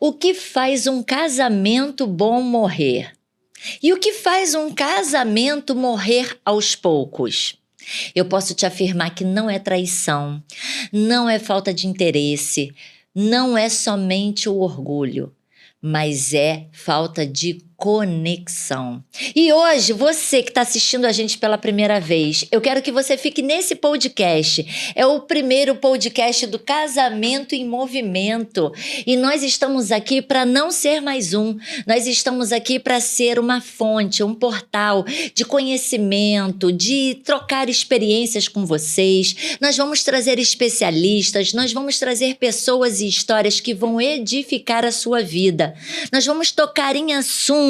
O que faz um casamento bom morrer? E o que faz um casamento morrer aos poucos? Eu posso te afirmar que não é traição, não é falta de interesse, não é somente o orgulho, mas é falta de conexão. E hoje, você que está assistindo a gente pela primeira vez, eu quero que você fique nesse podcast. É o primeiro podcast do Casamento em Movimento. E nós estamos aqui para não ser mais um. Nós estamos aqui para ser uma fonte, um portal de conhecimento, de trocar experiências com vocês. Nós vamos trazer especialistas, nós vamos trazer pessoas e histórias que vão edificar a sua vida. Nós vamos tocar em assuntos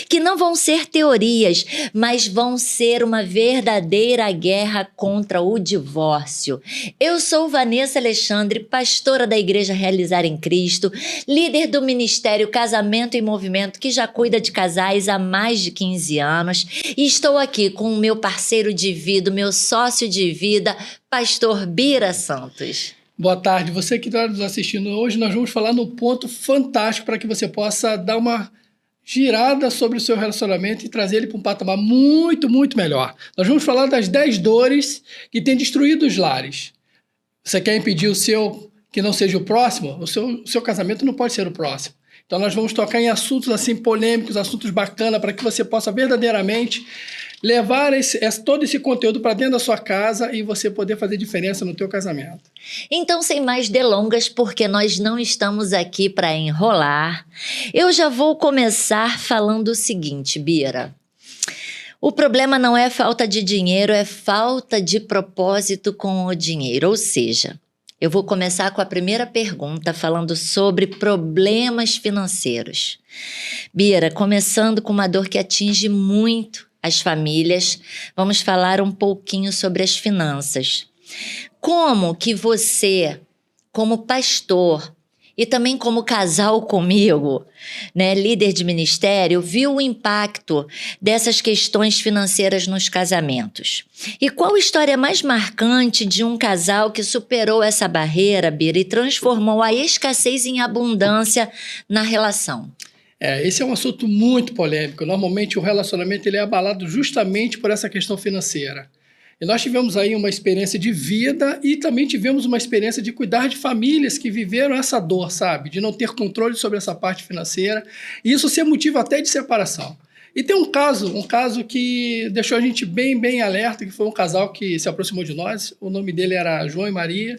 que não vão ser teorias, mas vão ser uma verdadeira guerra contra o divórcio. Eu sou Vanessa Alexandre, pastora da Igreja Realizar em Cristo, líder do Ministério Casamento em Movimento, que já cuida de casais há mais de 15 anos, e estou aqui com o meu parceiro de vida, o meu sócio de vida, pastor Bira Santos. Boa tarde, você que está nos assistindo. Hoje nós vamos falar num ponto fantástico para que você possa dar uma girada sobre o seu relacionamento e trazer ele para um patamar muito, muito melhor. Nós vamos falar das 10 dores que têm destruído os lares. Você quer impedir o seu que não seja o próximo? O seu casamento não pode ser o próximo. Então nós vamos tocar em assuntos assim polêmicos, assuntos bacanas, para que você possa verdadeiramente levar todo esse conteúdo para dentro da sua casa e você poder fazer diferença no teu casamento. Então, sem mais delongas, porque nós não estamos aqui para enrolar, eu já vou começar falando o seguinte, Bira. O problema não é falta de dinheiro, é falta de propósito com o dinheiro. Ou seja, eu vou começar com a primeira pergunta, falando sobre problemas financeiros. Bira, começando com uma dor que atinge muito as famílias, vamos falar um pouquinho sobre as finanças. Como que você, como pastor e também como casal comigo, né, líder de ministério, viu o impacto dessas questões financeiras nos casamentos? E qual a história mais marcante de um casal que superou essa barreira, Bira, e transformou a escassez em abundância na relação? Esse é um assunto muito polêmico. Normalmente o relacionamento ele é abalado justamente por essa questão financeira. E nós tivemos aí uma experiência de vida e também tivemos uma experiência de cuidar de famílias que viveram essa dor, sabe? De não ter controle sobre essa parte financeira. E isso ser motivo até de separação. E tem um caso que deixou a gente bem alerta, que foi um casal que se aproximou de nós. O nome dele era João e Maria.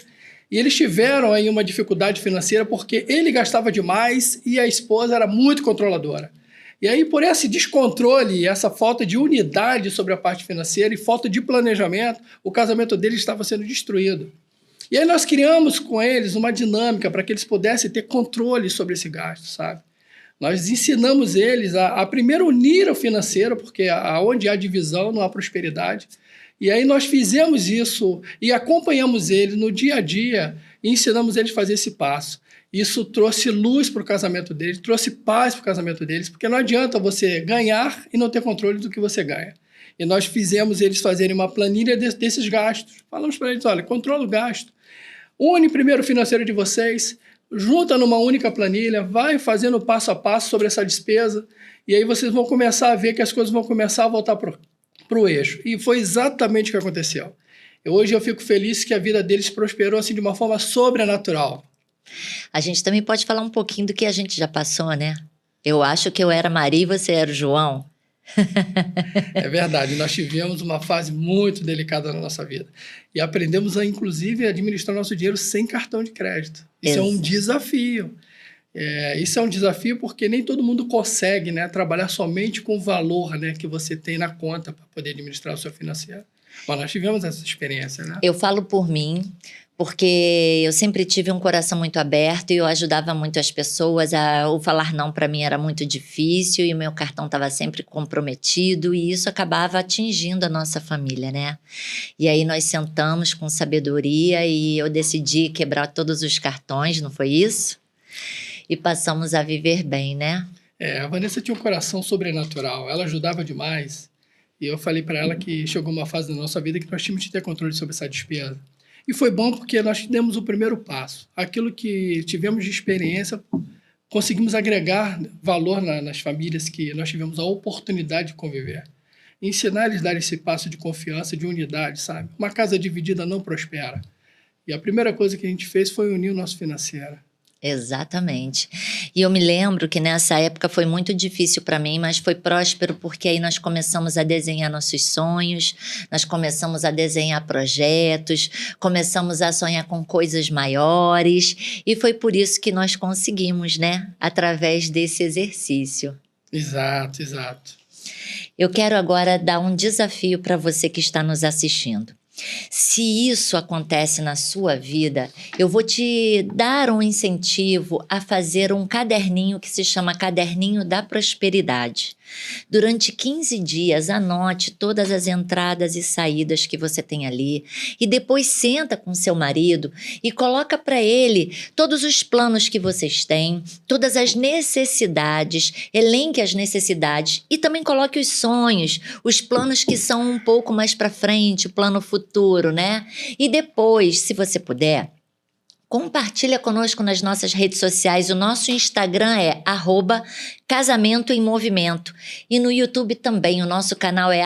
E eles tiveram aí uma dificuldade financeira porque ele gastava demais e a esposa era muito controladora. E aí, por esse descontrole, essa falta de unidade sobre a parte financeira e falta de planejamento, o casamento deles estava sendo destruído. E aí nós criamos com eles uma dinâmica para que eles pudessem ter controle sobre esse gasto, sabe? Nós ensinamos eles a primeiro unir o financeiro, porque onde há divisão não há prosperidade. E aí nós fizemos isso e acompanhamos eles no dia a dia e ensinamos eles a fazer esse passo. Isso trouxe luz para o casamento deles, trouxe paz para o casamento deles, porque não adianta você ganhar e não ter controle do que você ganha. E nós fizemos eles fazerem uma planilha desses gastos. Falamos para eles, olha, controla o gasto. Une primeiro o financeiro de vocês, junta numa única planilha, vai fazendo passo a passo sobre essa despesa, e aí vocês vão começar a ver que as coisas vão começar a voltar para o eixo. E foi exatamente o que aconteceu. Hoje eu fico feliz que a vida deles prosperou assim, de uma forma sobrenatural. A gente também pode falar um pouquinho do que a gente já passou, né? Eu acho que eu era Maria e você era o João. É verdade, nós tivemos uma fase muito delicada na nossa vida. E aprendemos a, inclusive, administrar nosso dinheiro sem cartão de crédito. Isso é um desafio. Isso é um desafio porque nem todo mundo consegue, né, trabalhar somente com o valor, né, que você tem na conta para poder administrar o seu financeiro. Mas nós tivemos essa experiência, né? Eu falo por mim, porque eu sempre tive um coração muito aberto e eu ajudava muito as pessoas. O falar não para mim era muito difícil e o meu cartão estava sempre comprometido e isso acabava atingindo a nossa família, né? E aí nós sentamos com sabedoria e eu decidi quebrar todos os cartões, não foi isso? E passamos a viver bem, né? A Vanessa tinha um coração sobrenatural, ela ajudava demais. E eu falei para ela que chegou uma fase da nossa vida que nós tínhamos que ter controle sobre essa despesa. E foi bom porque nós demos o primeiro passo. Aquilo que tivemos de experiência conseguimos agregar valor nas famílias que nós tivemos a oportunidade de conviver. Ensinar eles a dar esse passo de confiança, de unidade, sabe? Uma casa dividida não prospera. E a primeira coisa que a gente fez foi unir o nosso financeiro. Exatamente. E eu me lembro que nessa época foi muito difícil para mim, mas foi próspero porque aí nós começamos a desenhar nossos sonhos, nós começamos a desenhar projetos, começamos a sonhar com coisas maiores e foi por isso que nós conseguimos, né? Através desse exercício. Exato, exato. Eu quero agora dar um desafio para você que está nos assistindo. Se isso acontece na sua vida, eu vou te dar um incentivo a fazer um caderninho que se chama Caderninho da Prosperidade. Durante 15 dias, anote todas as entradas e saídas que você tem ali e depois senta com seu marido e coloca para ele todos os planos que vocês têm, todas as necessidades, elenque as necessidades e também coloque os sonhos, os planos que são um pouco mais para frente, o plano futuro, né? E depois, se você puder, compartilha conosco nas nossas redes sociais. O nosso Instagram é @Casamento em Movimento. E no YouTube também, o nosso canal é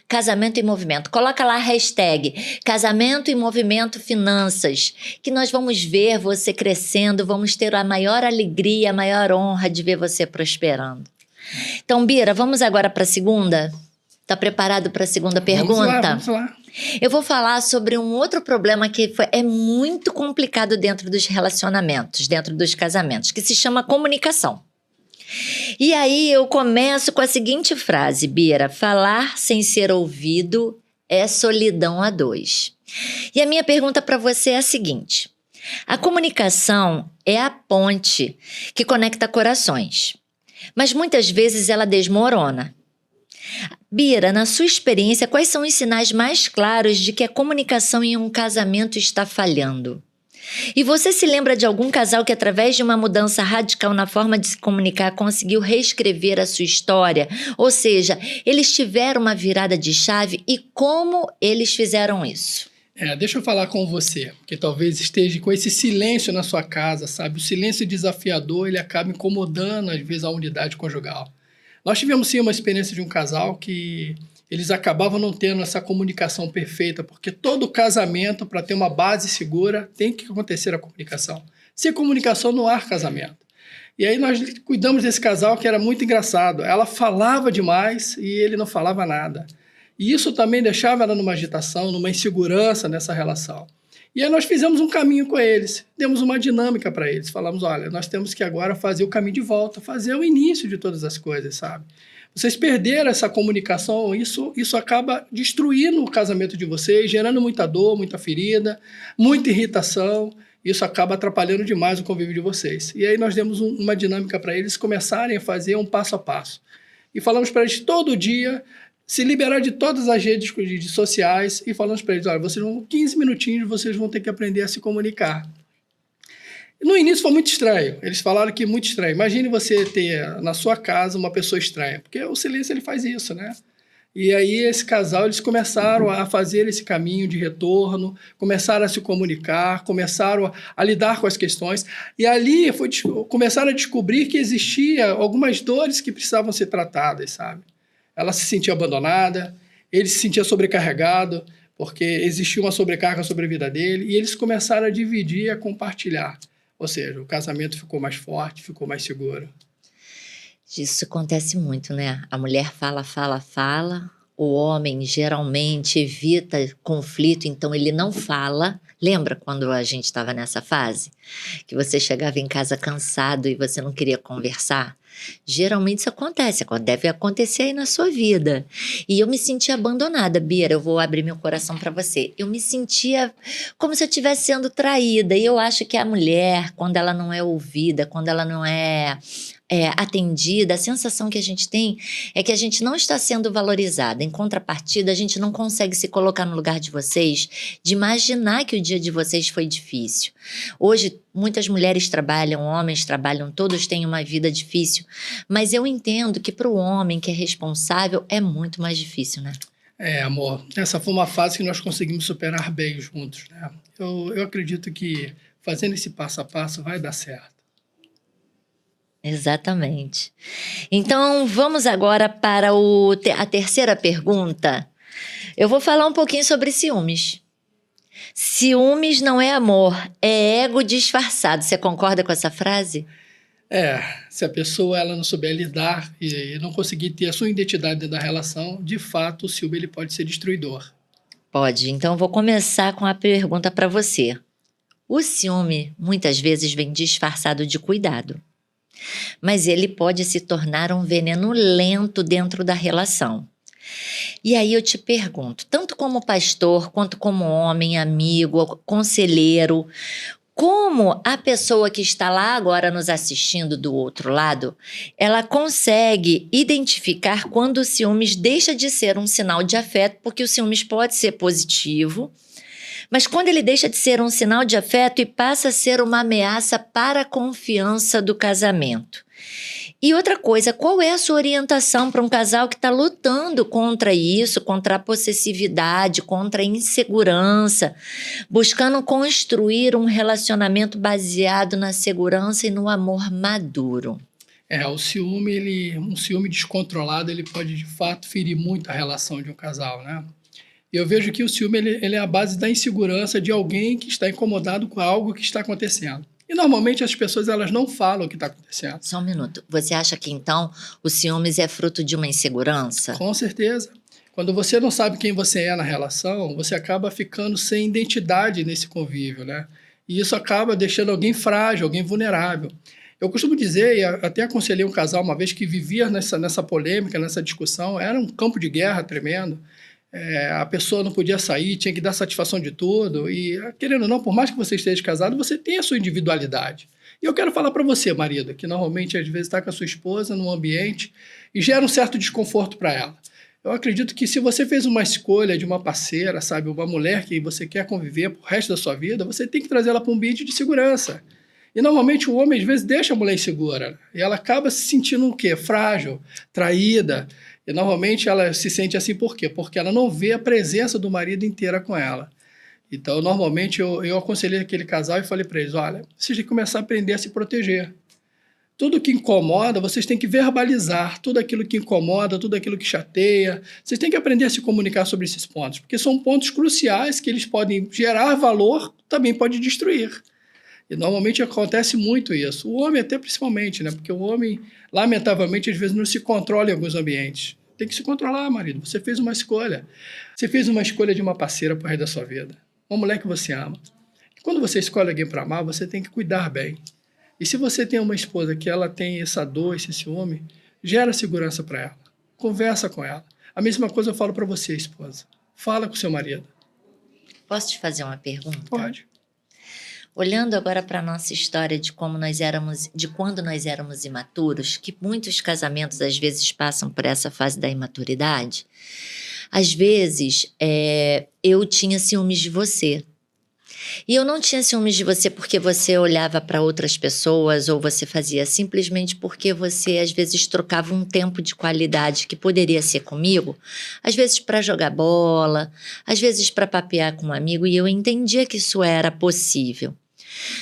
@Casamento em Movimento. Coloca lá a hashtag Casamento em Movimento Finanças, que nós vamos ver você crescendo, vamos ter a maior alegria, a maior honra de ver você prosperando. Então, Bira, vamos agora para a segunda? Tá preparado para a segunda pergunta? Vamos lá. Eu vou falar sobre um outro problema que é muito complicado dentro dos relacionamentos, dentro dos casamentos, que se chama comunicação. E aí eu começo com a seguinte frase, Bira: falar sem ser ouvido é solidão a dois. E a minha pergunta para você é a seguinte: a comunicação é a ponte que conecta corações, mas muitas vezes ela desmorona. Bira, na sua experiência, quais são os sinais mais claros de que a comunicação em um casamento está falhando? E você se lembra de algum casal que, através de uma mudança radical na forma de se comunicar, conseguiu reescrever a sua história? Ou seja, eles tiveram uma virada de chave e como eles fizeram isso? Deixa eu falar com você, que talvez esteja com esse silêncio na sua casa, sabe? O silêncio desafiador, ele acaba incomodando, às vezes, a unidade conjugal. Nós tivemos, sim, uma experiência de um casal que eles acabavam não tendo essa comunicação perfeita, porque todo casamento, para ter uma base segura, tem que acontecer a comunicação. Sem comunicação não há casamento. E aí nós cuidamos desse casal que era muito engraçado. Ela falava demais e ele não falava nada. E isso também deixava ela numa agitação, numa insegurança nessa relação. E aí nós fizemos um caminho com eles, demos uma dinâmica para eles. Falamos, olha, nós temos que agora fazer o caminho de volta, fazer o início de todas as coisas, sabe? Vocês perderam essa comunicação, isso acaba destruindo o casamento de vocês, gerando muita dor, muita ferida, muita irritação. Isso acaba atrapalhando demais o convívio de vocês. E aí nós demos uma dinâmica para eles começarem a fazer um passo a passo. E falamos para eles todo dia se liberar de todas as redes sociais e falamos para eles, olha, vocês vão 15 minutinhos, vocês vão ter que aprender a se comunicar. No início foi muito estranho, eles falaram que é muito estranho. Imagine você ter na sua casa uma pessoa estranha, porque o silêncio ele faz isso, né? E aí esse casal, eles começaram a fazer esse caminho de retorno, começaram a se comunicar, começaram a lidar com as questões. E ali começaram a descobrir que existia algumas dores que precisavam ser tratadas, sabe? Ela se sentia abandonada, ele se sentia sobrecarregado, porque existia uma sobrecarga sobre a vida dele, e eles começaram a dividir e a compartilhar. Ou seja, o casamento ficou mais forte, ficou mais seguro. Isso acontece muito, né? A mulher fala, o homem geralmente evita conflito, então ele não fala. Lembra quando a gente estava nessa fase? Que você chegava em casa cansado e você não queria conversar? Geralmente isso acontece, deve acontecer aí na sua vida. E eu me sentia abandonada, Bira, eu vou abrir meu coração para você. Eu me sentia como se eu estivesse sendo traída. E eu acho que a mulher, quando ela não é ouvida, quando ela não é atendida, a sensação que a gente tem é que a gente não está sendo valorizada. Em contrapartida, a gente não consegue se colocar no lugar de vocês, de imaginar que o dia de vocês foi difícil. Hoje, muitas mulheres trabalham, homens trabalham, todos têm uma vida difícil, mas eu entendo que para o homem que é responsável é muito mais difícil, né? Amor, essa foi uma fase que nós conseguimos superar bem juntos, né? Eu acredito que fazendo esse passo a passo vai dar certo. Exatamente. Então, vamos agora para a terceira pergunta. Eu vou falar um pouquinho sobre ciúmes. Ciúmes não é amor, é ego disfarçado. Você concorda com essa frase? Se a pessoa ela não souber lidar e não conseguir ter a sua identidade dentro da relação, de fato o ciúme ele pode ser destruidor. Pode. Então, eu vou começar com a pergunta para você. O ciúme muitas vezes vem disfarçado de cuidado, mas ele pode se tornar um veneno lento dentro da relação. E aí eu te pergunto, tanto como pastor, quanto como homem, amigo, conselheiro, como a pessoa que está lá agora nos assistindo do outro lado, ela consegue identificar quando o ciúmes deixa de ser um sinal de afeto, porque o ciúmes pode ser positivo, mas quando ele deixa de ser um sinal de afeto e passa a ser uma ameaça para a confiança do casamento. E outra coisa, qual é a sua orientação para um casal que está lutando contra isso, contra a possessividade, contra a insegurança, buscando construir um relacionamento baseado na segurança e no amor maduro? O ciúme, um ciúme descontrolado, ele pode de fato ferir muito a relação de um casal, né? Eu vejo que o ciúme ele é a base da insegurança de alguém que está incomodado com algo que está acontecendo. E normalmente as pessoas elas não falam o que está acontecendo. Só um minuto. Você acha que então o ciúmes é fruto de uma insegurança? Com certeza. Quando você não sabe quem você é na relação, você acaba ficando sem identidade nesse convívio, né? E isso acaba deixando alguém frágil, alguém vulnerável. Eu costumo dizer, e até aconselhei um casal uma vez que vivia nessa polêmica, nessa discussão, era um campo de guerra tremendo. A pessoa não podia sair, tinha que dar satisfação de tudo. E, querendo ou não, por mais que você esteja casado, você tem a sua individualidade. E eu quero falar para você, marido, que normalmente às vezes está com a sua esposa num ambiente e gera um certo desconforto para ela. Eu acredito que se você fez uma escolha de uma parceira, sabe, uma mulher que você quer conviver pro resto da sua vida, você tem que trazer ela para um ambiente de segurança. E normalmente o homem às vezes deixa a mulher insegura. E ela acaba se sentindo o quê? Frágil, traída. E normalmente ela se sente assim por quê? Porque ela não vê a presença do marido inteira com ela. Então, normalmente eu aconselhei aquele casal e falei para eles, olha, vocês têm que começar a aprender a se proteger. Tudo que incomoda, vocês têm que verbalizar. Tudo aquilo que incomoda, tudo aquilo que chateia. Vocês têm que aprender a se comunicar sobre esses pontos, porque são pontos cruciais que eles podem gerar valor, também pode destruir. E normalmente acontece muito isso. O homem até principalmente, né? Porque o homem, lamentavelmente, às vezes não se controla em alguns ambientes. Tem que se controlar, marido. Você fez uma escolha. Você fez uma escolha de uma parceira para o resto da sua vida. Uma mulher que você ama. E quando você escolhe alguém para amar, você tem que cuidar bem. E se você tem uma esposa que ela tem essa dor, esse ciúme, gera segurança para ela. Conversa com ela. A mesma coisa eu falo para você, esposa. Fala com seu marido. Posso te fazer uma pergunta? Pode. Olhando agora para a nossa história de como nós éramos, de quando nós éramos imaturos, que muitos casamentos às vezes passam por essa fase da imaturidade, às vezes eu tinha ciúmes de você. E eu não tinha ciúmes de você porque você olhava para outras pessoas ou você fazia simplesmente porque você às vezes trocava um tempo de qualidade que poderia ser comigo, às vezes para jogar bola, às vezes para papear com um amigo, e eu entendia que isso era possível.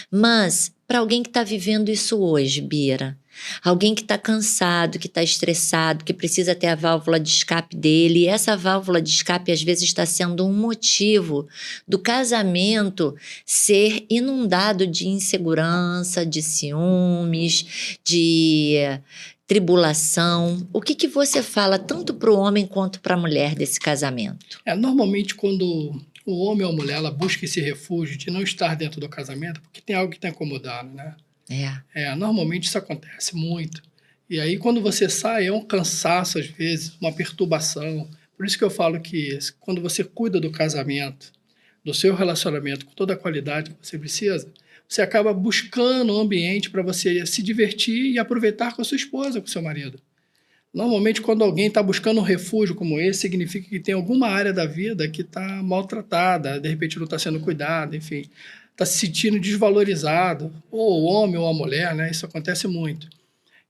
Mas para alguém que está vivendo isso hoje, Bira, alguém que está cansado, que está estressado, que precisa ter a válvula de escape dele, e essa válvula de escape às vezes está sendo um motivo do casamento ser inundado de insegurança, de ciúmes, de tribulação. O que você fala tanto para o homem quanto para a mulher desse casamento? Normalmente quando o homem ou a mulher ela busca esse refúgio de não estar dentro do casamento, porque tem algo que está incomodando, né? Normalmente isso acontece muito. E aí, quando você sai, é um cansaço, às vezes, uma perturbação. Por isso que eu falo que quando você cuida do casamento, do seu relacionamento, com toda a qualidade que você precisa, você acaba buscando um ambiente para você se divertir e aproveitar com a sua esposa, com o seu marido. Normalmente, quando alguém está buscando um refúgio como esse, significa que tem alguma área da vida que está maltratada, de repente não está sendo cuidada, enfim, está se sentindo desvalorizado, ou o homem ou a mulher, né? Isso acontece muito.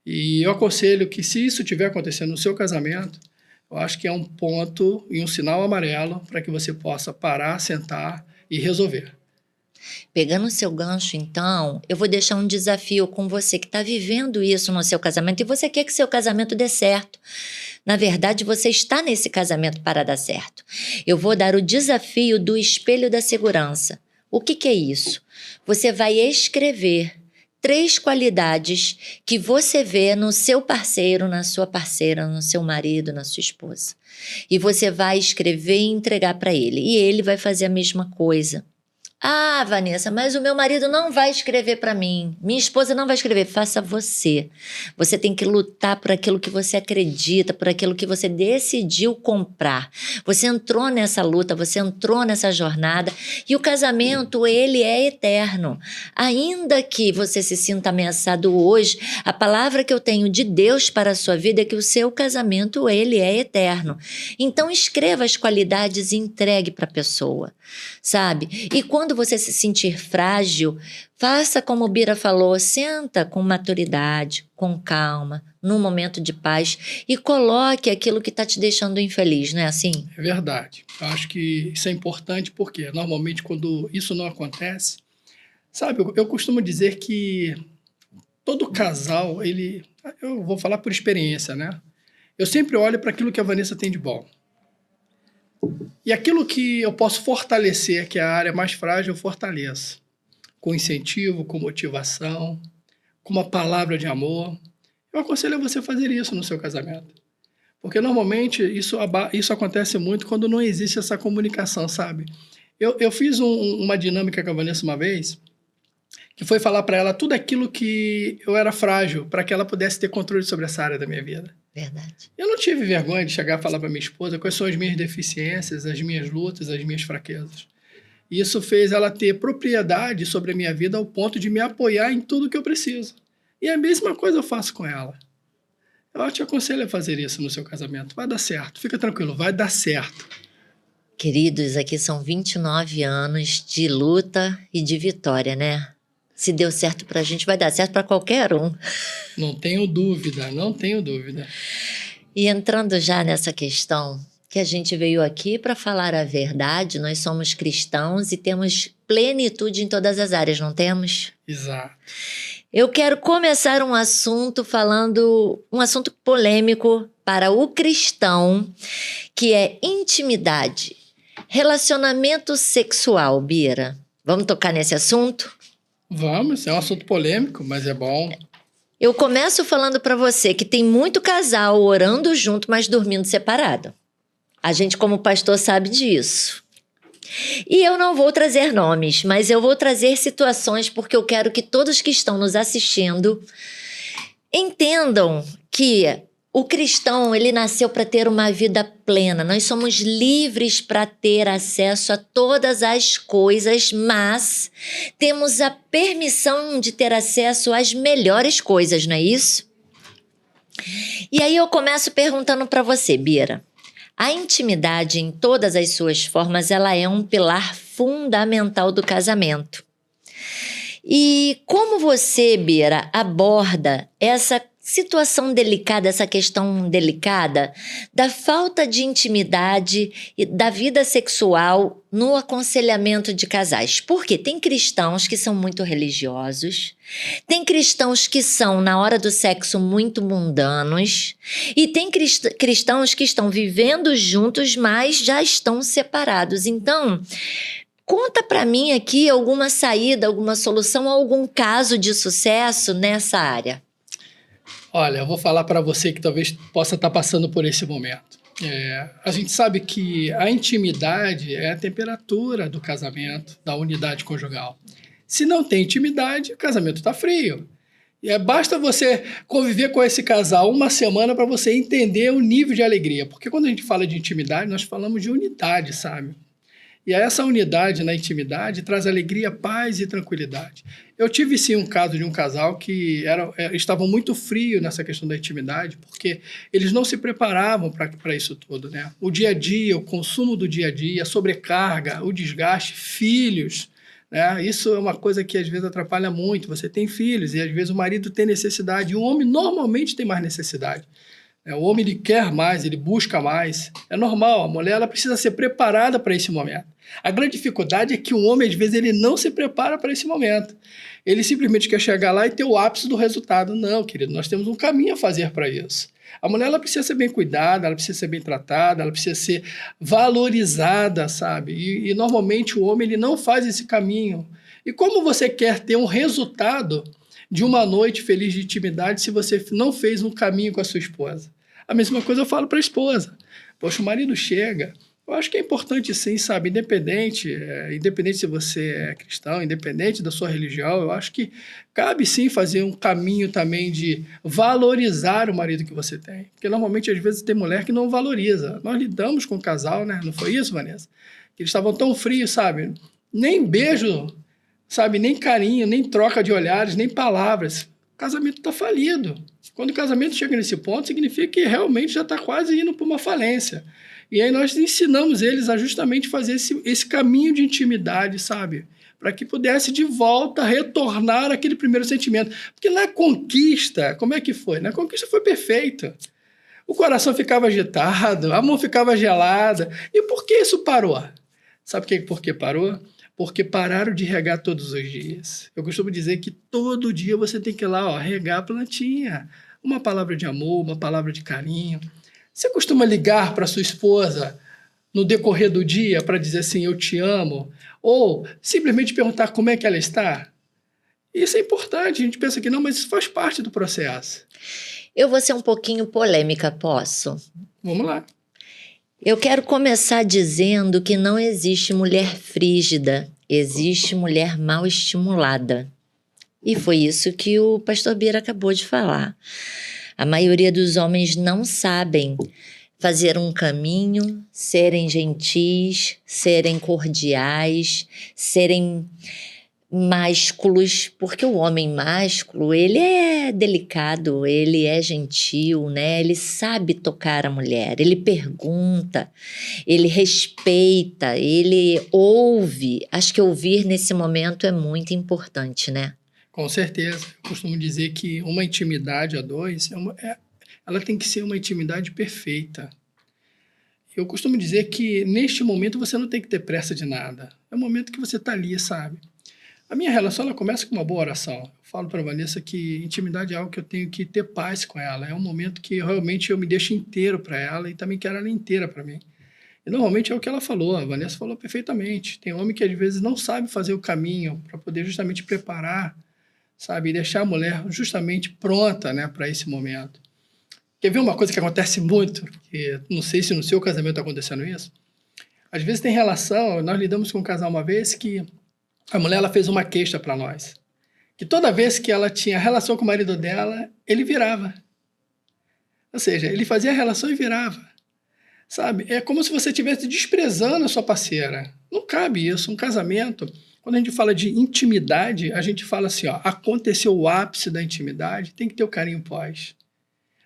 E eu aconselho que, se isso estiver acontecendo no seu casamento, eu acho que é um ponto e um sinal amarelo para que você possa parar, sentar e resolver. Pegando o seu gancho, então, eu vou deixar um desafio com você que está vivendo isso no seu casamento e você quer que seu casamento dê certo. Na verdade, você está nesse casamento para dar certo. Eu vou dar o desafio do espelho da segurança. O que é isso? Você vai escrever 3 qualidades que você vê no seu parceiro, na sua parceira, no seu marido, na sua esposa. E você vai escrever e entregar para ele. E ele vai fazer a mesma coisa. Ah, Vanessa, mas o meu marido não vai escrever para mim. Minha esposa não vai escrever. Faça você. Você tem que lutar por aquilo que você acredita, por aquilo que você decidiu comprar. Você entrou nessa luta, você entrou nessa jornada e o casamento, ele é eterno. Ainda que você se sinta ameaçado hoje, a palavra que eu tenho de Deus para a sua vida é que o seu casamento, ele é eterno. Então escreva as qualidades e entregue para a pessoa, sabe? E quando você se sentir frágil, faça como Bira falou, senta com maturidade, com calma, num momento de paz e coloque aquilo que está te deixando infeliz, não é assim? É verdade. Eu acho que isso é importante porque, normalmente, quando isso não acontece, sabe, eu costumo dizer que todo casal, eu vou falar por experiência, né? Eu sempre olho para aquilo que a Vanessa tem de bom. E aquilo que eu posso fortalecer, que é a área mais frágil, eu fortaleço. Com incentivo, com motivação, com uma palavra de amor. Eu aconselho a você fazer isso no seu casamento. Porque, normalmente, isso acontece muito quando não existe essa comunicação, sabe? Eu fiz uma dinâmica com a Vanessa uma vez, que foi falar para ela tudo aquilo que eu era frágil, para que ela pudesse ter controle sobre essa área da minha vida. Verdade. Eu não tive vergonha de chegar a falar para minha esposa quais são as minhas deficiências, as minhas lutas, as minhas fraquezas. E isso fez ela ter propriedade sobre a minha vida ao ponto de me apoiar em tudo que eu preciso. E a mesma coisa eu faço com ela. Eu te aconselho a fazer isso no seu casamento. Vai dar certo. Fica tranquilo, vai dar certo. Queridos, aqui são 29 anos de luta e de vitória, né? Se deu certo pra gente, vai dar certo pra qualquer um. Não tenho dúvida, não tenho dúvida. E entrando já nessa questão, que a gente veio aqui para falar a verdade, nós somos cristãos e temos plenitude em todas as áreas, não temos? Exato. Eu quero começar um assunto um assunto polêmico para o cristão, que é intimidade, relacionamento sexual, Bira. Vamos tocar nesse assunto? Vamos, é um assunto polêmico, mas é bom. Eu começo falando para você que tem muito casal orando junto, mas dormindo separado. A gente, como pastor, sabe disso. E eu não vou trazer nomes, mas eu vou trazer situações porque eu quero que todos que estão nos assistindo entendam que o cristão, ele nasceu para ter uma vida plena. Nós somos livres para ter acesso a todas as coisas, mas temos a permissão de ter acesso às melhores coisas, não é isso? E aí eu começo perguntando para você, Bira. A intimidade, em todas as suas formas, ela é um pilar fundamental do casamento. E como você, Bira, aborda essa situação delicada, essa questão delicada da falta de intimidade e da vida sexual no aconselhamento de casais? Porque tem cristãos que são muito religiosos, tem cristãos que são, na hora do sexo, muito mundanos, e tem cristãos que estão vivendo juntos, mas já estão separados. Então, conta para mim aqui alguma saída, alguma solução, algum caso de sucesso nessa área. Olha, eu vou falar para você que talvez possa estar passando por esse momento. A gente sabe que a intimidade é a temperatura do casamento, da unidade conjugal. Se não tem intimidade, o casamento está frio. E basta você conviver com esse casal uma semana para você entender o nível de alegria. Porque quando a gente fala de intimidade, nós falamos de unidade, sabe? E essa unidade na intimidade traz alegria, paz e tranquilidade. Eu tive sim um caso de um casal que estavam muito frio nessa questão da intimidade, porque eles não se preparavam para isso tudo, né? O dia a dia, o consumo do dia a dia, a sobrecarga, o desgaste, filhos, né? Isso é uma coisa que às vezes atrapalha muito. Você tem filhos e às vezes o marido tem necessidade, e o homem normalmente tem mais necessidade. O homem ele quer mais, ele busca mais. É normal, a mulher ela precisa ser preparada para esse momento. A grande dificuldade é que o homem, às vezes, ele não se prepara para esse momento. Ele simplesmente quer chegar lá e ter o ápice do resultado. Não, querido, nós temos um caminho a fazer para isso. A mulher ela precisa ser bem cuidada, ela precisa ser bem tratada, ela precisa ser valorizada, sabe? E normalmente o homem ele não faz esse caminho. E como você quer ter um resultado de uma noite feliz de intimidade se você não fez um caminho com a sua esposa? A mesma coisa eu falo para a esposa. Poxa, o marido chega. Eu acho que é importante sim, sabe? Independente se você é cristão, independente da sua religião, eu acho que cabe sim fazer um caminho também de valorizar o marido que você tem. Porque normalmente, às vezes, tem mulher que não valoriza. Nós lidamos com o casal, né? Não foi isso, Vanessa? Eles estavam tão frios, sabe? Nem beijo, sabe? Nem carinho, nem troca de olhares, nem palavras. O casamento está falido. Quando o casamento chega nesse ponto, significa que realmente já está quase indo para uma falência. E aí nós ensinamos eles a justamente fazer esse caminho de intimidade, sabe? Para que pudesse de volta retornar aquele primeiro sentimento. Porque na conquista, como é que foi? Na conquista foi perfeito. O coração ficava agitado, a mão ficava gelada. E por que isso parou? Sabe por que parou? Porque pararam de regar todos os dias. Eu costumo dizer que todo dia você tem que ir lá, regar a plantinha. Uma palavra de amor, uma palavra de carinho. Você costuma ligar para sua esposa no decorrer do dia para dizer assim, eu te amo? Ou simplesmente perguntar como é que ela está? Isso é importante. A gente pensa que não, mas isso faz parte do processo. Eu vou ser um pouquinho polêmica, posso? Vamos lá. Eu quero começar dizendo que não existe mulher frígida, existe mulher mal estimulada. E foi isso que o pastor Bira acabou de falar. A maioria dos homens não sabem fazer um caminho, serem gentis, serem cordiais, serem másculos, porque o homem másculo, ele é delicado, ele é gentil, né? Ele sabe tocar a mulher, ele pergunta, ele respeita, ele ouve. Acho que ouvir nesse momento é muito importante, né? Com certeza. Eu costumo dizer que uma intimidade a dois, ela tem que ser uma intimidade perfeita. Eu costumo dizer que neste momento você não tem que ter pressa de nada. É o momento que você está ali, sabe? A minha relação ela começa com uma boa oração. Eu falo para a Vanessa que intimidade é algo que eu tenho que ter paz com ela. É um momento que realmente eu me deixo inteiro para ela e também quero ela inteira para mim. E normalmente é o que ela falou, a Vanessa falou perfeitamente. Tem homem que às vezes não sabe fazer o caminho para poder justamente preparar, sabe? E deixar a mulher justamente pronta, né, para esse momento. Quer ver uma coisa que acontece muito? Que não sei se no seu casamento está acontecendo isso. Às vezes tem relação, nós lidamos com um casal uma vez que a mulher ela fez uma queixa para nós. Que toda vez que ela tinha relação com o marido dela, ele virava. Ou seja, ele fazia a relação e virava. Sabe? É como se você estivesse desprezando a sua parceira. Não cabe isso. Um casamento, quando a gente fala de intimidade, a gente fala assim, aconteceu o ápice da intimidade, tem que ter o carinho pós.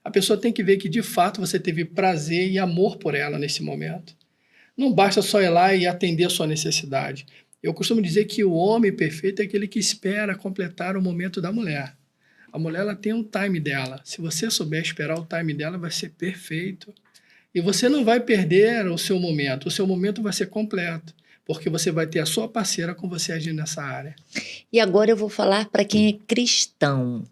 A pessoa tem que ver que, de fato, você teve prazer e amor por ela nesse momento. Não basta só ir lá e atender a sua necessidade. Eu costumo dizer que o homem perfeito é aquele que espera completar o momento da mulher. A mulher ela tem um time dela. Se você souber esperar o time dela, vai ser perfeito. E você não vai perder o seu momento. O seu momento vai ser completo, porque você vai ter a sua parceira com você agindo nessa área. E agora eu vou falar para quem é cristão.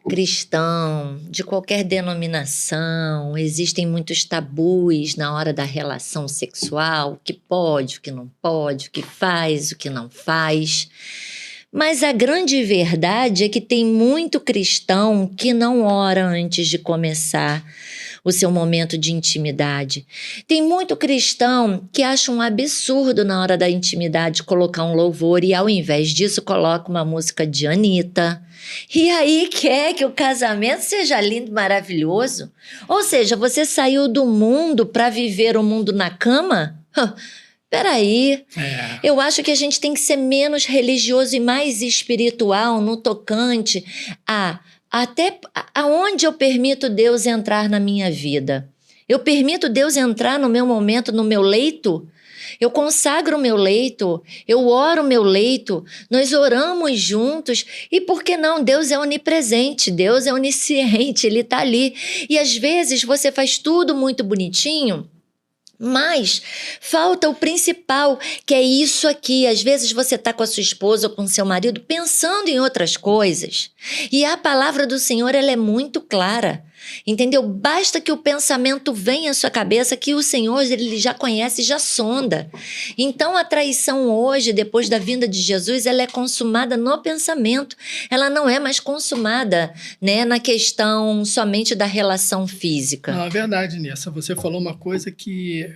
Cristão, de qualquer denominação, existem muitos tabus na hora da relação sexual, o que pode, o que não pode, o que faz, o que não faz. Mas a grande verdade é que tem muito cristão que não ora antes de começar o seu momento de intimidade. Tem muito cristão que acha um absurdo na hora da intimidade colocar um louvor e ao invés disso coloca uma música de Anitta. E aí quer que o casamento seja lindo, maravilhoso? Ou seja, você saiu do mundo para viver o mundo na cama? Peraí, eu acho que a gente tem que ser menos religioso e mais espiritual no tocante a até aonde eu permito Deus entrar na minha vida. Eu permito Deus entrar no meu momento, no meu leito? Eu consagro o meu leito, eu oro o meu leito, nós oramos juntos. E por que não? Deus é onipresente, Deus é onisciente, Ele está ali. E às vezes você faz tudo muito bonitinho, mas falta o principal, que é isso aqui. Às vezes você está com a sua esposa ou com o seu marido pensando em outras coisas. E a palavra do Senhor, ela é muito clara. Entendeu? Basta que o pensamento venha à sua cabeça, que o Senhor, Ele já conhece e já sonda. Então a traição hoje, depois da vinda de Jesus, ela é consumada no pensamento. Ela não é mais consumada, né, na questão somente da relação física. Não, é verdade, Nessa. Você falou uma coisa que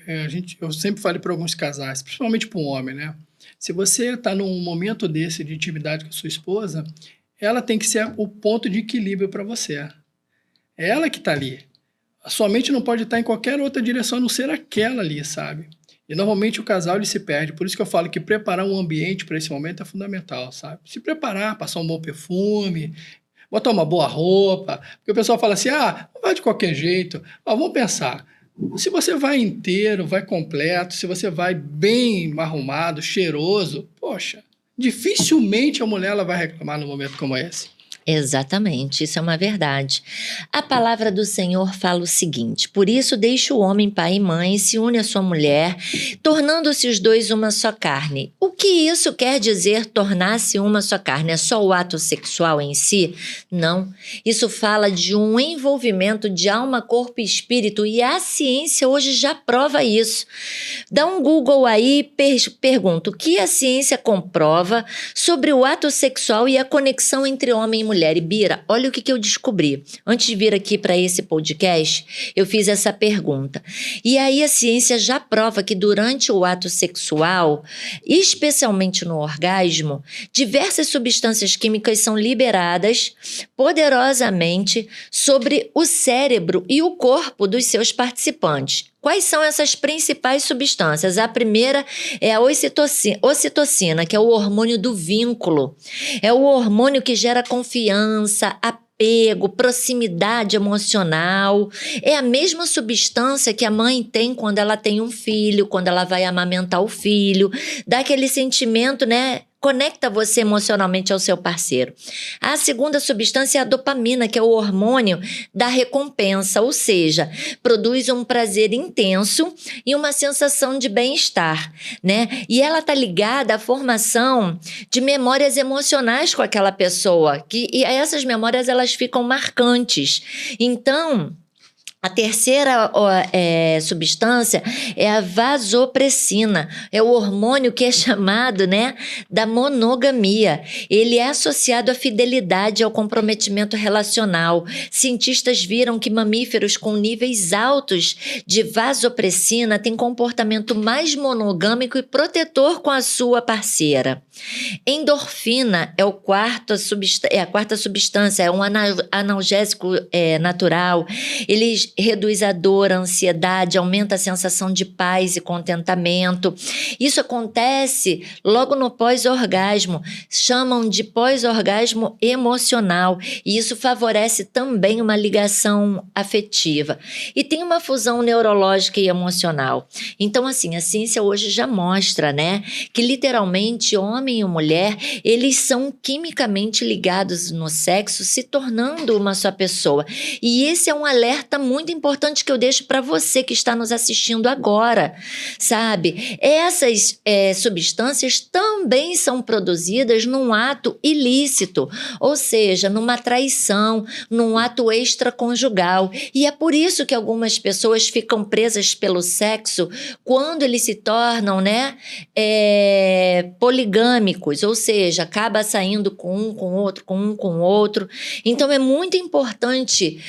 eu sempre falei para alguns casais, principalmente para um homem, né? Se você está num momento desse de intimidade com a sua esposa, ela tem que ser o ponto de equilíbrio para você. É ela que está ali. A sua mente não pode estar em qualquer outra direção a não ser aquela ali, sabe? E normalmente o casal ele se perde. Por isso que eu falo que preparar um ambiente para esse momento é fundamental, sabe? Se preparar, passar um bom perfume, botar uma boa roupa. Porque o pessoal fala assim, não vai de qualquer jeito. Vamos pensar. Se você vai inteiro, vai completo, se você vai bem arrumado, cheiroso, poxa, dificilmente a mulher ela vai reclamar num momento como esse. Exatamente, isso é uma verdade. A palavra do Senhor fala o seguinte: por isso deixa o homem pai e mãe, se une à sua mulher, tornando-se os dois uma só carne. O que isso quer dizer, tornar-se uma só carne? É só o ato sexual em si? Não. Isso fala de um envolvimento de alma, corpo e espírito, e a ciência hoje já prova isso. Dá um Google aí e pergunta o que a ciência comprova sobre o ato sexual e a conexão entre homem e mulher. E Bira, olha o que eu descobri. Antes de vir aqui para esse podcast, eu fiz essa pergunta. E aí a ciência já prova que durante o ato sexual, especialmente no orgasmo, diversas substâncias químicas são liberadas poderosamente sobre o cérebro e o corpo dos seus participantes. Quais são essas principais substâncias? A primeira é a ocitocina, que é o hormônio do vínculo. É o hormônio que gera confiança, apego, proximidade emocional. É a mesma substância que a mãe tem quando ela tem um filho, quando ela vai amamentar o filho. Dá aquele sentimento, né? Conecta você emocionalmente ao seu parceiro. A segunda substância é a dopamina, que é o hormônio da recompensa, ou seja, produz um prazer intenso e uma sensação de bem-estar, né? E ela está ligada à formação de memórias emocionais com aquela pessoa, e essas memórias elas ficam marcantes. Então, a terceira substância é a vasopressina, é o hormônio que é chamado, né, da monogamia. Ele é associado à fidelidade e ao comprometimento relacional. Cientistas viram que mamíferos com níveis altos de vasopressina têm comportamento mais monogâmico e protetor com a sua parceira. Endorfina é a quarta substância, é um analgésico natural. Ele reduz a dor, a ansiedade, aumenta a sensação de paz e contentamento. Isso acontece logo no pós-orgasmo, chamam de pós-orgasmo emocional, e isso favorece também uma ligação afetiva. E tem uma fusão neurológica e emocional. Então, assim, a ciência hoje já mostra, né, que literalmente homem e mulher, eles são quimicamente ligados no sexo, se tornando uma só pessoa. E esse é um alerta muito importante que eu deixo para você que está nos assistindo agora, sabe? Essas substâncias também são produzidas num ato ilícito, ou seja, numa traição, num ato extraconjugal. E é por isso que algumas pessoas ficam presas pelo sexo quando eles se tornam, né, poligâmicos, ou seja, acaba saindo com um, com outro, com um, com outro. Então é muito importante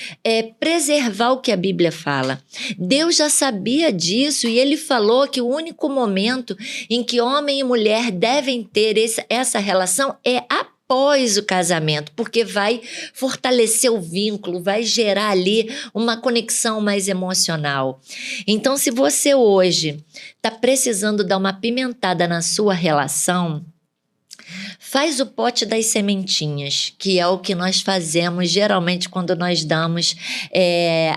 preservar o que a Bíblia fala. Deus já sabia disso e Ele falou que o único momento em que homem e mulher devem ter essa relação é após o casamento, porque vai fortalecer o vínculo, vai gerar ali uma conexão mais emocional. Então, se você hoje está precisando dar uma pimentada na sua relação, Faz o pote das sementinhas, que é o que nós fazemos geralmente quando nós damos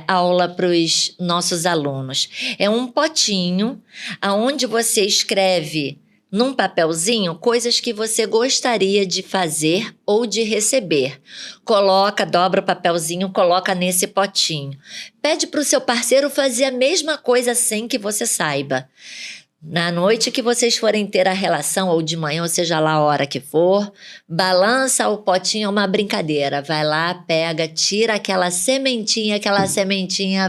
aula para os nossos alunos. É um potinho onde você escreve num papelzinho coisas que você gostaria de fazer ou de receber. Dobra o papelzinho, coloca nesse potinho. Pede para o seu parceiro fazer a mesma coisa sem que você saiba. Na noite que vocês forem ter a relação, ou de manhã, ou seja lá a hora que for, balança o potinho, é uma brincadeira. Vai lá, pega, tira aquela sementinha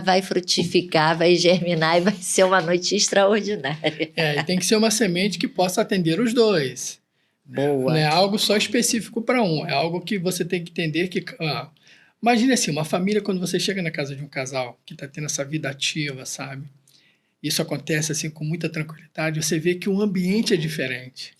vai frutificar, vai germinar e vai ser uma noite extraordinária. E tem que ser uma semente que possa atender os dois. Boa. Não é algo só específico para um, é algo que você tem que entender que... imagine assim, uma família, quando você chega na casa de um casal que está tendo essa vida ativa, sabe? Isso acontece assim com muita tranquilidade, você vê que o ambiente é diferente.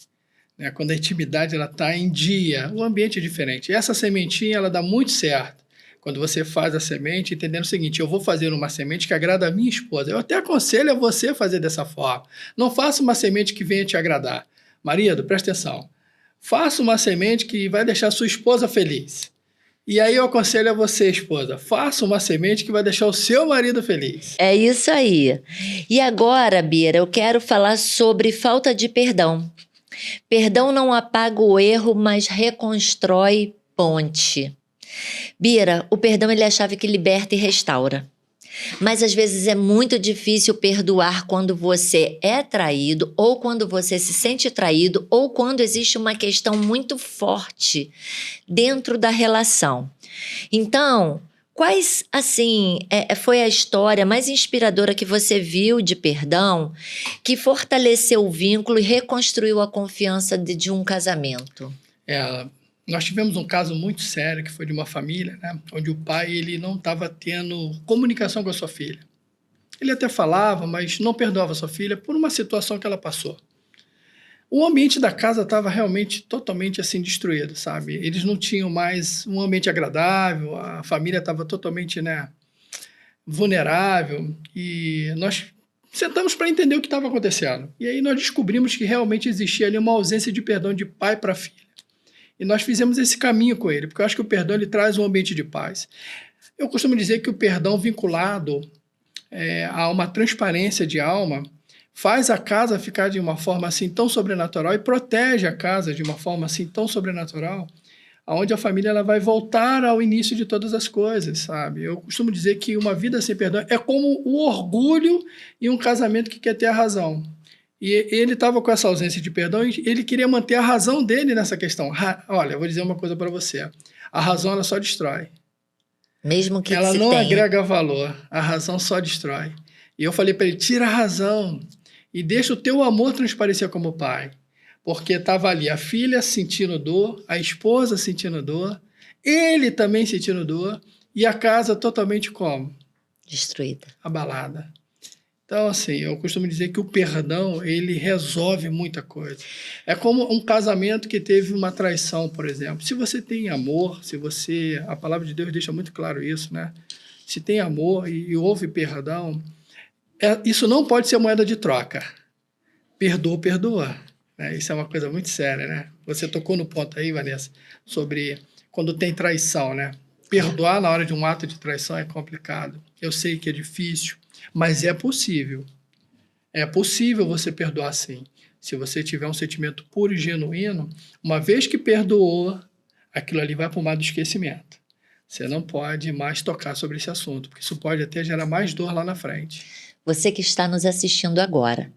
Né? Quando a intimidade está em dia, o ambiente é diferente. E essa sementinha ela dá muito certo. Quando você faz a semente, entendendo o seguinte, eu vou fazer uma semente que agrada a minha esposa. Eu até aconselho a você fazer dessa forma. Não faça uma semente que venha te agradar. Marido, presta atenção. Faça uma semente que vai deixar sua esposa feliz. E aí eu aconselho a você, esposa, faça uma semente que vai deixar o seu marido feliz. É isso aí. E agora, Bira, eu quero falar sobre falta de perdão. Perdão não apaga o erro, mas reconstrói ponte. Bira, o perdão ele é a chave que liberta e restaura. Mas às vezes é muito difícil perdoar quando você é traído, ou quando você se sente traído, ou quando existe uma questão muito forte dentro da relação. Então, quais, assim, foi a história mais inspiradora que você viu de perdão que fortaleceu o vínculo e reconstruiu a confiança de um casamento? Nós tivemos um caso muito sério que foi de uma família, né, onde o pai ele não estava tendo comunicação com a sua filha. Ele até falava, mas não perdoava a sua filha por uma situação que ela passou. O ambiente da casa estava realmente totalmente assim destruído, sabe? Eles não tinham mais um ambiente agradável, a família estava totalmente, né, vulnerável e nós sentamos para entender o que estava acontecendo. E aí nós descobrimos que realmente existia ali uma ausência de perdão de pai para filha. E nós fizemos esse caminho com ele, porque eu acho que o perdão ele traz um ambiente de paz. Eu costumo dizer que o perdão vinculado a uma transparência de alma faz a casa ficar de uma forma assim tão sobrenatural e protege a casa de uma forma assim tão sobrenatural, onde a família ela vai voltar ao início de todas as coisas, sabe? Eu costumo dizer que uma vida sem perdão é como o orgulho e um casamento que quer ter a razão. E ele estava com essa ausência de perdão e ele queria manter a razão dele nessa questão. Olha, eu vou dizer uma coisa para você. A razão, ela só destrói. Mesmo que ela se não tenha. agrega valor. A razão só destrói. E eu falei para ele, tira a razão e deixa o teu amor transparecer como pai. Porque estava ali a filha sentindo dor, a esposa sentindo dor, ele também sentindo dor e a casa totalmente como? Destruída. Abalada. Então, assim, eu costumo dizer que o perdão, ele resolve muita coisa. É como um casamento que teve uma traição, por exemplo. Se você tem amor, a palavra de Deus deixa muito claro isso, né? Se tem amor e houve perdão, isso não pode ser moeda de troca. Perdoa. Né? Isso é uma coisa muito séria, né? Você tocou no ponto aí, Vanessa, sobre quando tem traição, né? Perdoar na hora de um ato de traição é complicado. Eu sei que é difícil, mas é possível. É possível você perdoar sim. Se você tiver um sentimento puro e genuíno, uma vez que perdoou, aquilo ali vai para o mar do esquecimento. Você não pode mais tocar sobre esse assunto, porque isso pode até gerar mais dor lá na frente. Você que está nos assistindo agora,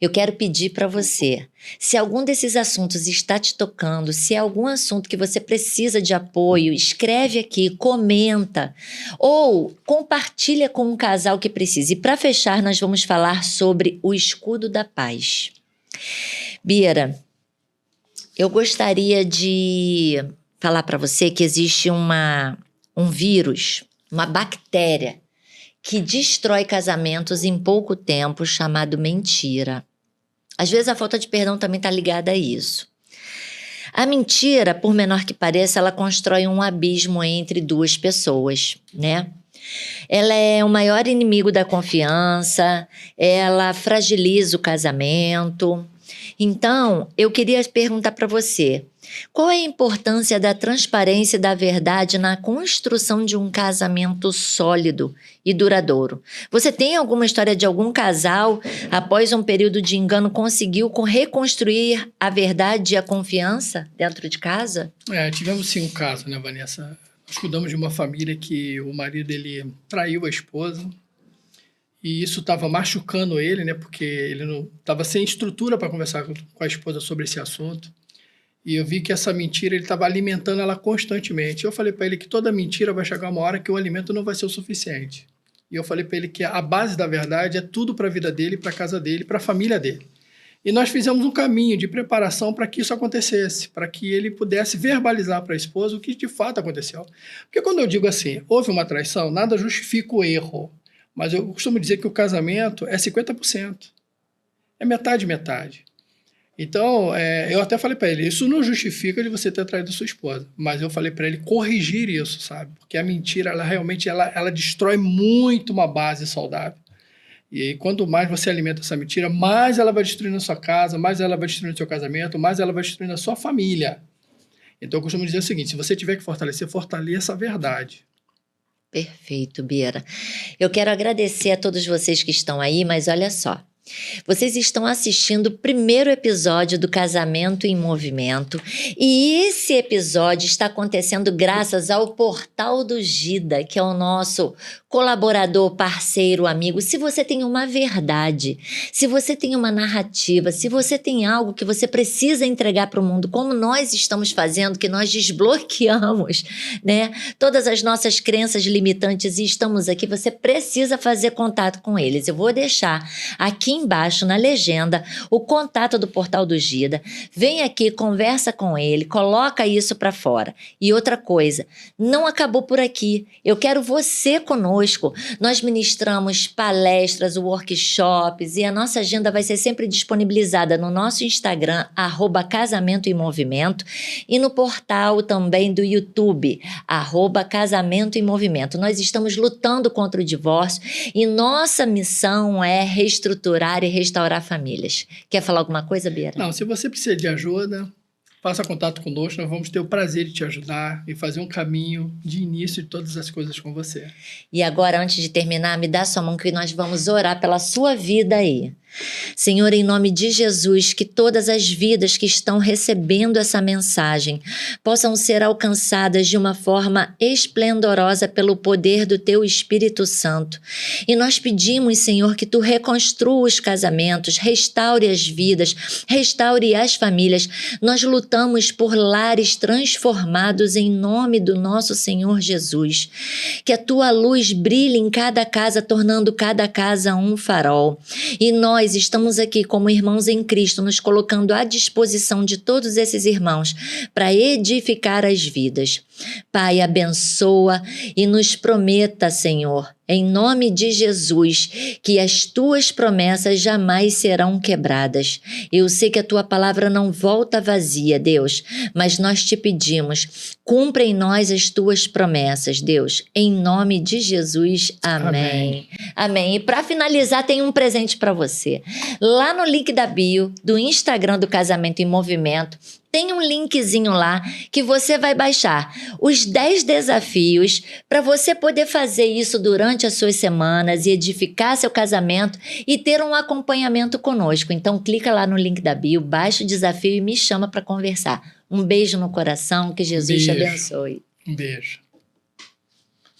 eu quero pedir para você, se algum desses assuntos está te tocando, se é algum assunto que você precisa de apoio, escreve aqui, comenta ou compartilha com um casal que precisa. E para fechar, nós vamos falar sobre o escudo da paz. Bira, eu gostaria de falar para você que existe um vírus, uma bactéria, que destrói casamentos em pouco tempo, chamado mentira. Às vezes a falta de perdão também está ligada a isso. A mentira, por menor que pareça, ela constrói um abismo entre duas pessoas, né? Ela é o maior inimigo da confiança, ela fragiliza o casamento. Então, eu queria perguntar para você, Qual é a importância da transparência e da verdade na construção de um casamento sólido e duradouro? Você tem alguma história de algum casal, após um período de engano, conseguiu reconstruir a verdade e a confiança dentro de casa? Tivemos sim um caso, né, Vanessa? Nós cuidamos de uma família que o marido ele traiu a esposa e isso estava machucando ele, né, porque ele não estava sem estrutura para conversar com a esposa sobre esse assunto. E eu vi que essa mentira, ele estava alimentando ela constantemente. Eu falei para ele que toda mentira vai chegar uma hora que o alimento não vai ser o suficiente. E eu falei para ele que a base da verdade é tudo para a vida dele, para a casa dele, para a família dele. E nós fizemos um caminho de preparação para que isso acontecesse, para que ele pudesse verbalizar para a esposa o que de fato aconteceu. Porque quando eu digo assim, houve uma traição, nada justifica o erro. Mas eu costumo dizer que o casamento é 50%. É metade, metade. Então, eu até falei para ele, isso não justifica de você ter traído sua esposa, mas eu falei para ele corrigir isso, sabe? Porque a mentira, ela realmente ela destrói muito uma base saudável. E aí, quanto mais você alimenta essa mentira, mais ela vai destruindo a sua casa, mais ela vai destruindo o seu casamento, mais ela vai destruindo a sua família. Então, eu costumo dizer o seguinte, se você tiver que fortalecer, fortaleça a verdade. Perfeito, Biera. Eu quero agradecer a todos vocês que estão aí, mas olha só. Vocês estão assistindo o primeiro episódio do Casamento em Movimento e esse episódio está acontecendo graças ao Portal do Gida, que é o nosso colaborador, parceiro, amigo. Se você tem uma verdade, se você tem uma narrativa, se você tem algo que você precisa entregar para o mundo, como nós estamos fazendo, que nós desbloqueamos, né, todas as nossas crenças limitantes e estamos aqui, você precisa fazer contato com eles. Eu vou deixar aqui embaixo na legenda o contato do Portal do Gida. Vem aqui, conversa com ele, coloca isso para fora. E outra coisa, não acabou por aqui. Eu quero você conosco. Nós ministramos palestras, workshops e a nossa agenda vai ser sempre disponibilizada no nosso Instagram, @Casamento em Movimento, e no portal também do YouTube, @Casamento em Movimento. Nós estamos lutando contra o divórcio e nossa missão é reestruturar e restaurar famílias. Quer falar alguma coisa, Biera? Não, se você precisa de ajuda, faça contato conosco, nós vamos ter o prazer de te ajudar e fazer um caminho de início de todas as coisas com você. E agora, antes de terminar, me dá sua mão que nós vamos orar pela sua vida aí. Senhor, em nome de Jesus, que todas as vidas que estão recebendo essa mensagem possam ser alcançadas de uma forma esplendorosa pelo poder do Teu Espírito Santo. E nós pedimos, Senhor, que Tu reconstrua os casamentos, restaure as vidas, restaure as famílias. Nós lutamos por lares transformados em nome do nosso Senhor Jesus. Que a Tua luz brilhe em cada casa, tornando cada casa um farol. E nós estamos aqui como irmãos em Cristo, nos colocando à disposição de todos esses irmãos para edificar as vidas. Pai, abençoa e nos prometa, Senhor, em nome de Jesus, que as Tuas promessas jamais serão quebradas. Eu sei que a Tua palavra não volta vazia, Deus, mas nós te pedimos, cumpra em nós as Tuas promessas, Deus, em nome de Jesus, amém. Amém. E para finalizar, tem um presente para você. Lá no link da bio do Instagram do Casamento em Movimento, tem um linkzinho lá que você vai baixar os 10 desafios para você poder fazer isso durante as suas semanas e edificar seu casamento e ter um acompanhamento conosco. Então clica lá no link da bio, baixa o desafio e me chama para conversar. Um beijo no coração, que Jesus te abençoe. Um beijo.